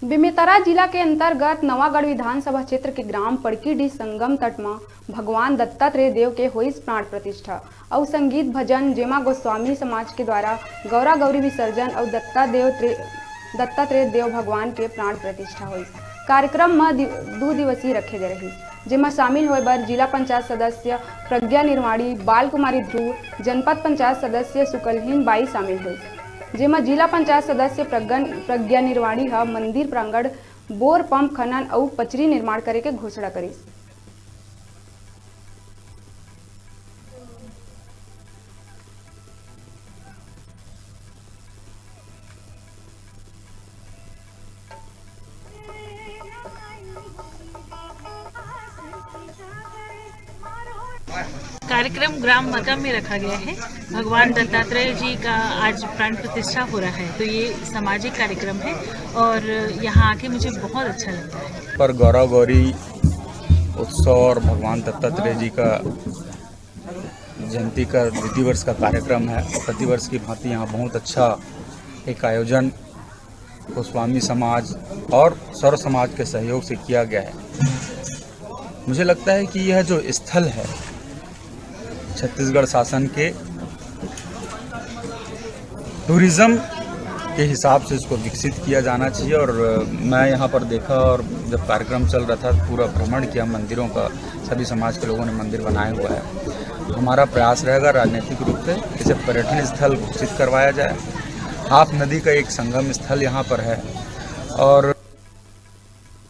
बेमेतरा जिला के अंतर्गत नवागढ़ विधानसभा क्षेत्र के ग्राम पड़कीडीह संगम तट में भगवान दत्तात्रेय देव के हुई प्राण प्रतिष्ठा और संगीत भजन जेमा गोस्वामी समाज के द्वारा गौरा गौरी विसर्जन और दत्तात्रेय देव भगवान के प्राण प्रतिष्ठा हुई। कार्यक्रम में 2 दिवसीय रखे गए रही, जेमा शामिल होए बर जिला पंचायत सदस्य प्रज्ञा निर्वाणी, बाल कुमारी ध्रुव, जनपद पंचायत सदस्य सुकलहीन बाई शामिल हुई, जेमा जिला पंचायत सदस्य प्रज्ञा निर्वाणी मंदिर प्रांगण बोर पंप खनन और पचरी निर्माण करे के घोषणा करी। कार्यक्रम ग्राम मका में रखा गया है। भगवान दत्तात्रेय जी का आज प्राण प्रतिष्ठा हो रहा है, तो ये सामाजिक कार्यक्रम है और यहाँ आके मुझे बहुत अच्छा लगता है। पर गौरा गौरी उत्सव और भगवान दत्तात्रेय जी का जयंती का 2 वर्ष का कार्यक्रम है। प्रतिवर्ष की भांति यहाँ बहुत अच्छा एक आयोजन गोस्वामी समाज और सर्व समाज के सहयोग से किया गया है। मुझे लगता है कि यह जो स्थल है छत्तीसगढ़ शासन के टूरिज्म के हिसाब से इसको विकसित किया जाना चाहिए। और मैं यहाँ पर देखा और जब कार्यक्रम चल रहा था पूरा भ्रमण किया मंदिरों का, सभी समाज के लोगों ने मंदिर बनाया हुआ है। हमारा प्रयास रहेगा राजनीतिक रूप से इसे पर्यटन स्थल घोषित करवाया जाए। हाफ नदी का एक संगम स्थल यहाँ पर है और